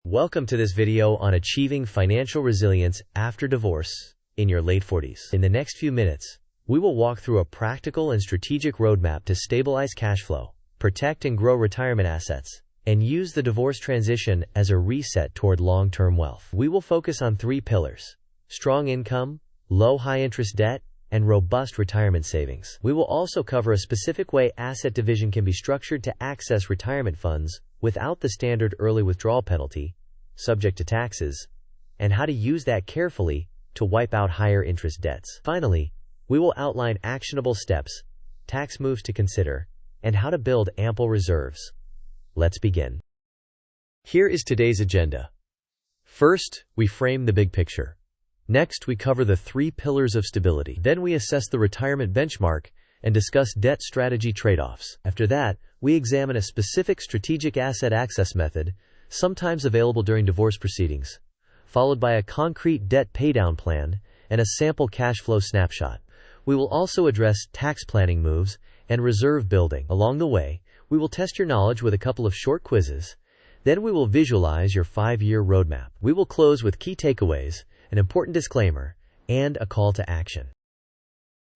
Welcome to this video on achieving financial resilience after divorce in your late 40s. In the next few minutes, we will walk through a practical and strategic roadmap to stabilize cash flow, protect and grow retirement assets, and use the divorce transition as a reset toward long-term wealth. We will focus on three pillars: strong income, low high-interest debt, and robust retirement savings. We will also cover a specific way asset division can be structured to access retirement funds without the standard early withdrawal penalty, subject to taxes, and how to use that carefully to wipe out higher interest debts. Finally, we will outline actionable steps, tax moves to consider, and how to build ample reserves. Let's begin. Here is today's agenda. First, we frame the big picture. Next, we cover the three pillars of stability. Then we assess the retirement benchmark and discuss debt strategy trade-offs. After that, we examine a specific strategic asset access method, sometimes available during divorce proceedings, followed by a concrete debt paydown plan and a sample cash flow snapshot. We will also address tax planning moves and reserve building. Along the way, we will test your knowledge with a couple of short quizzes. Then we will visualize your 5-year roadmap. We will close with key takeaways, an important disclaimer, and a call to action.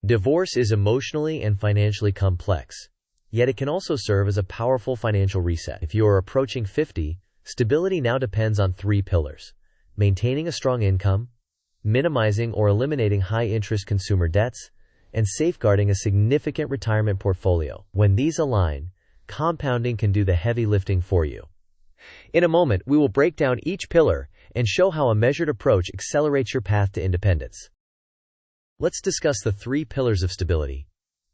Divorce is emotionally and financially complex, yet it can also serve as a powerful financial reset. If you are approaching 50, stability now depends on three pillars: maintaining a strong income, minimizing or eliminating high-interest consumer debts, and safeguarding a significant retirement portfolio. When these align, compounding can do the heavy lifting for you. In a moment, we will break down each pillar and show how a measured approach accelerates your path to independence. Let's discuss the three pillars of stability.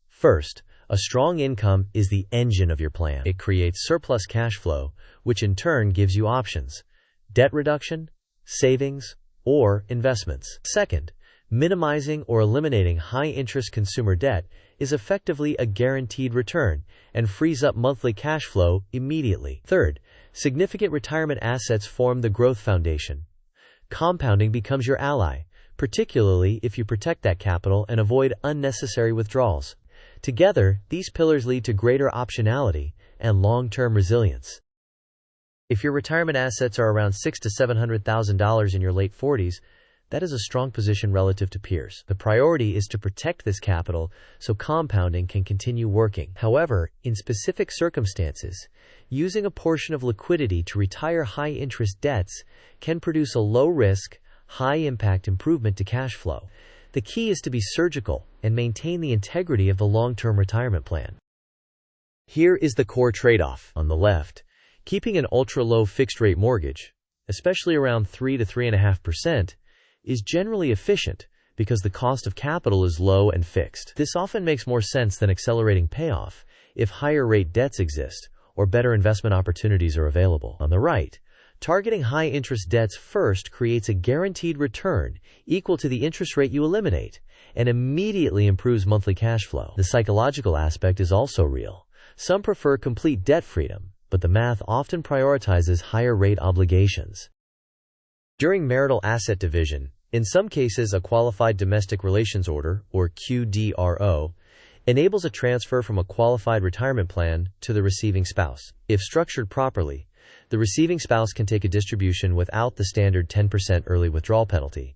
First, a strong income is the engine of your plan. It creates surplus cash flow, which in turn gives you options: debt reduction, savings, or investments. Second, minimizing or eliminating high-interest consumer debt is effectively a guaranteed return and frees up monthly cash flow immediately. Third, significant retirement assets form the growth foundation. Compounding becomes your ally, particularly if you protect that capital and avoid unnecessary withdrawals. Together, these pillars lead to greater optionality and long-term resilience. If your retirement assets are around $600,000 to $700,000 in your late 40s, that is a strong position relative to peers. The priority is to protect this capital so compounding can continue working. However, in specific circumstances, using a portion of liquidity to retire high-interest debts can produce a low-risk, high-impact improvement to cash flow. The key is to be surgical and maintain the integrity of the long-term retirement plan. Here is the core trade-off. On the left, keeping an ultra-low fixed-rate mortgage, especially around 3 to 3.5%, is generally efficient because the cost of capital is low and fixed. This often makes more sense than accelerating payoff if higher-rate debts exist or better investment opportunities are available. On the right, targeting high-interest debts first creates a guaranteed return equal to the interest rate you eliminate and immediately improves monthly cash flow. The psychological aspect is also real. Some prefer complete debt freedom, but the math often prioritizes higher-rate obligations. During marital asset division, in some cases a qualified domestic relations order, or QDRO, enables a transfer from a qualified retirement plan to the receiving spouse. If structured properly, the receiving spouse can take a distribution without the standard 10% early withdrawal penalty,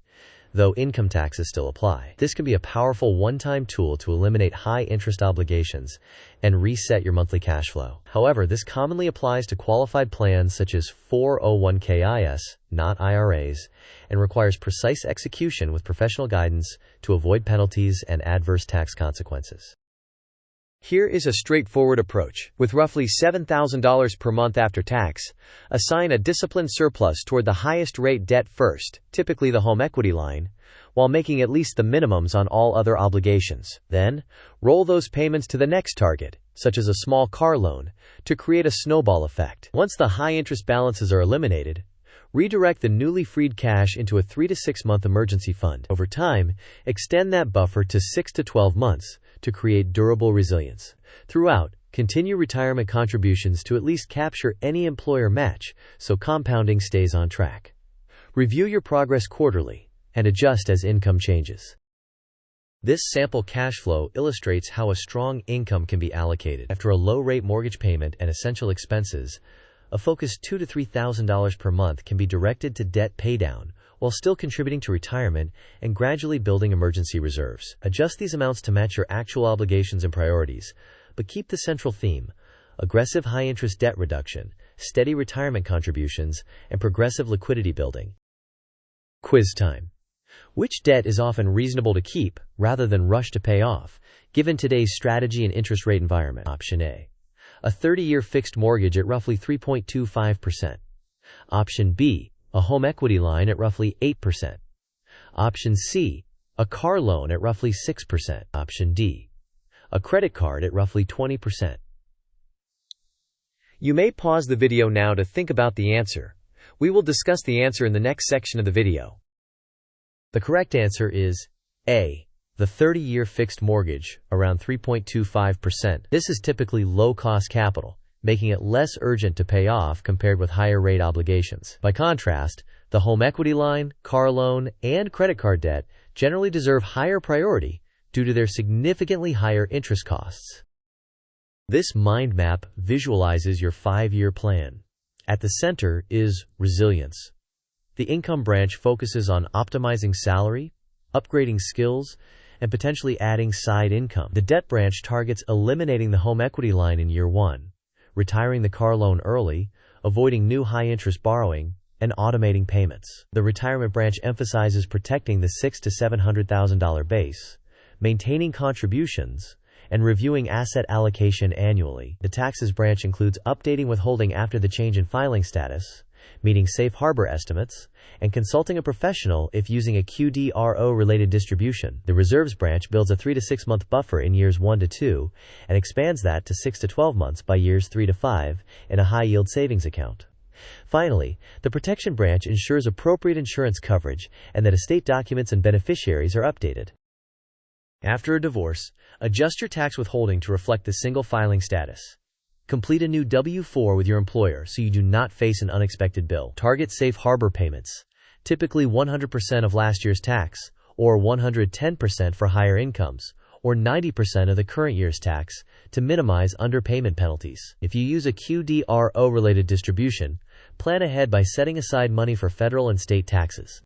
though income taxes still apply. This can be a powerful one-time tool to eliminate high-interest obligations and reset your monthly cash flow. However, this commonly applies to qualified plans such as 401(k)s, not IRAs, and requires precise execution with professional guidance to avoid penalties and adverse tax consequences. Here is a straightforward approach. With roughly $7,000 per month after tax, assign a disciplined surplus toward the highest rate debt first, typically the home equity line, while making at least the minimums on all other obligations. Then, roll those payments to the next target, such as a small car loan, to create a snowball effect. Once the high-interest balances are eliminated, redirect the newly freed cash into a 3 to 6 month emergency fund. Over time, extend that buffer to 6 to 12 months to create durable resilience. Throughout, continue retirement contributions to at least capture any employer match so compounding stays on track. Review your progress quarterly and adjust as income changes. This sample cash flow illustrates how a strong income can be allocated. After a low-rate mortgage payment and essential expenses, A focused $2,000 to $3,000 per month can be directed to debt paydown while still contributing to retirement and gradually building emergency reserves. Adjust these amounts to match your actual obligations and priorities, but keep the central theme: aggressive high-interest debt reduction, steady retirement contributions, and progressive liquidity building. Quiz time. Which debt is often reasonable to keep rather than rush to pay off, given today's strategy and interest rate environment? Option A: a 30-year fixed mortgage at roughly 3.25%. Option B: a home equity line at roughly 8%. Option C: a car loan at roughly 6%. Option D: a credit card at roughly 20%. You may pause the video now to think about the answer. We will discuss the answer in the next section of the video. The correct answer is A: the 30-year fixed mortgage, around 3.25%. This is typically low-cost capital, making it less urgent to pay off compared with higher-rate obligations. By contrast, the home equity line, car loan, and credit card debt generally deserve higher priority due to their significantly higher interest costs. This mind map visualizes your 5-year plan. At the center is resilience. The income branch focuses on optimizing salary, upgrading skills, and potentially adding side income. The debt branch targets eliminating the home equity line in year 1, retiring the car loan early, avoiding new high-interest borrowing, and automating payments. The retirement branch emphasizes protecting the $600,000 to $700,000 base, maintaining contributions, and reviewing asset allocation annually. The taxes branch includes updating withholding after the change in filing status, meeting safe harbor estimates, and consulting a professional if using a QDRO-related distribution. The reserves branch builds a 3 to 6 month buffer in years 1 to 2 and expands that to 6 to 12 months by years 3 to 5 in a high-yield savings account. Finally, the protection branch ensures appropriate insurance coverage and that estate documents and beneficiaries are updated. After a divorce, adjust your tax withholding to reflect the single filing status. Complete a new W-4 with your employer so you do not face an unexpected bill. Target safe harbor payments, typically 100% of last year's tax, or 110% for higher incomes, or 90% of the current year's tax, to minimize underpayment penalties. If you use a QDRO-related distribution, plan ahead by setting aside money for federal and state taxes.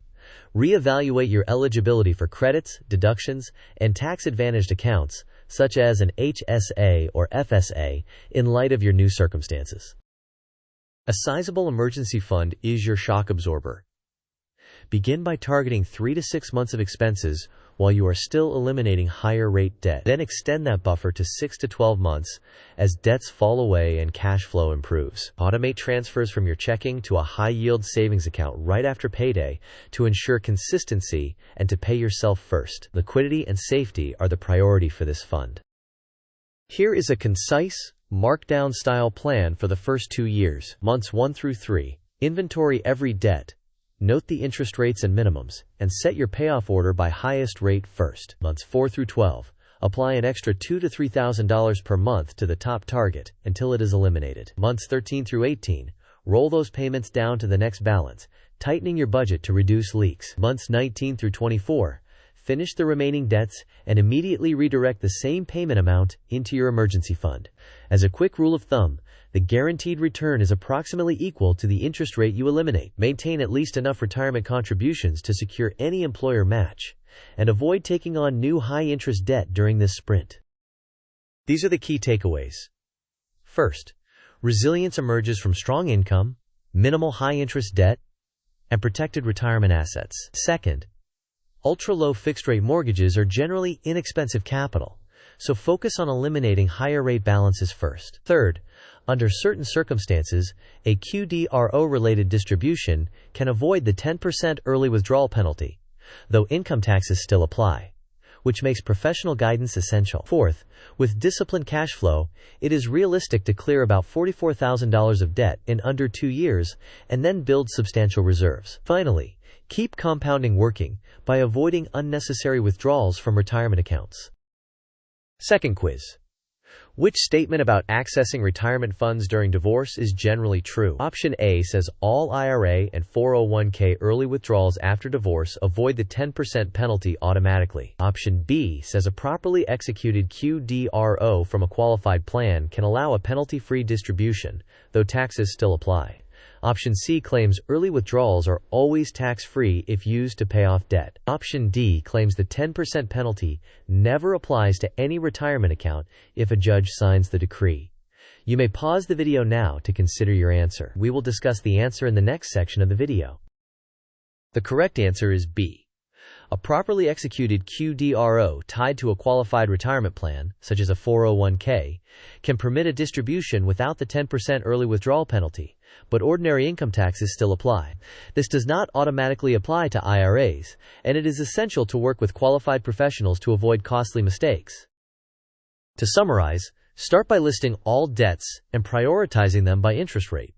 Reevaluate your eligibility for credits, deductions, and tax-advantaged accounts, such as an HSA or FSA, in light of your new circumstances. A sizable emergency fund is your shock absorber. Begin by targeting 3 to 6 months of expenses while you are still eliminating higher-rate debt. Then extend that buffer to 6 to 12 months as debts fall away and cash flow improves. Automate transfers from your checking to a high-yield savings account right after payday to ensure consistency and to pay yourself first. Liquidity and safety are the priority for this fund. Here is a concise, markdown-style plan for the first 2 years. Months 1 through 3. Inventory every debt. Note the interest rates and minimums, and set your payoff order by highest rate first. Months 4 through 12. Apply an extra $2,000 to $3,000 per month to the top target until it is eliminated. Months 13 through 18. Roll those payments down to the next balance, tightening your budget to reduce leaks. Months 19 through 24. Finish the remaining debts and immediately redirect the same payment amount into your emergency fund. As a quick rule of thumb, the guaranteed return is approximately equal to the interest rate you eliminate. Maintain at least enough retirement contributions to secure any employer match, and avoid taking on new high-interest debt during this sprint. These are the key takeaways. First, resilience emerges from strong income, minimal high-interest debt, and protected retirement assets. Second, ultra-low fixed-rate mortgages are generally inexpensive capital, so focus on eliminating higher-rate balances first. Third, under certain circumstances, a QDRO-related distribution can avoid the 10% early withdrawal penalty, though income taxes still apply, which makes professional guidance essential. Fourth, with disciplined cash flow, it is realistic to clear about $44,000 of debt in under 2 years and then build substantial reserves. Finally, keep compounding working by avoiding unnecessary withdrawals from retirement accounts. Second quiz. Which statement about accessing retirement funds during divorce is generally true? Option A says all IRA and 401k early withdrawals after divorce avoid the 10% penalty automatically. Option B says a properly executed QDRO from a qualified plan can allow a penalty-free distribution, though taxes still apply. Option C claims early withdrawals are always tax-free if used to pay off debt. Option D claims the 10% penalty never applies to any retirement account if a judge signs the decree. You may pause the video now to consider your answer. We will discuss the answer in the next section of the video. The correct answer is B. A properly executed QDRO tied to a qualified retirement plan, such as a 401k, can permit a distribution without the 10% early withdrawal penalty, but ordinary income taxes still apply. This does not automatically apply to IRAs, and it is essential to work with qualified professionals to avoid costly mistakes. To summarize, start by listing all debts and prioritizing them by interest rate.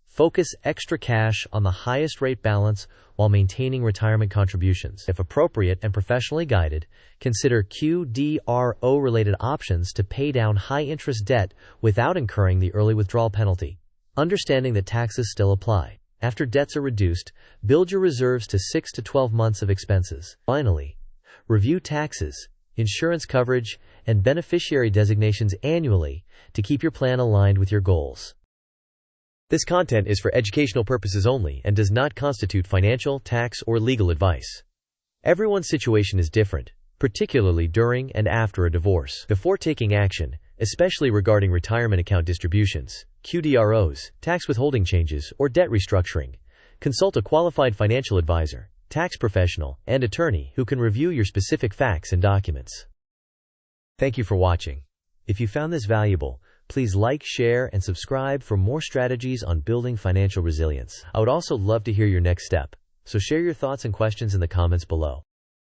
Focus extra cash on the highest rate balance while maintaining retirement contributions. If appropriate and professionally guided, consider QDRO-related options to pay down high-interest debt without incurring the early withdrawal penalty. Understanding that taxes still apply. After debts are reduced, build your reserves to 6 to 12 months of expenses. Finally, review taxes, insurance coverage, and beneficiary designations annually to keep your plan aligned with your goals. This content is for educational purposes only and does not constitute financial, tax, or legal advice. Everyone's situation is different, particularly during and after a divorce. Before taking action, especially regarding retirement account distributions, QDROs, tax withholding changes, or debt restructuring, consult a qualified financial advisor, tax professional, and attorney who can review your specific facts and documents. Thank you for watching. If you found this valuable, please like, share, and subscribe for more strategies on building financial resilience. I would also love to hear your next step, so share your thoughts and questions in the comments below.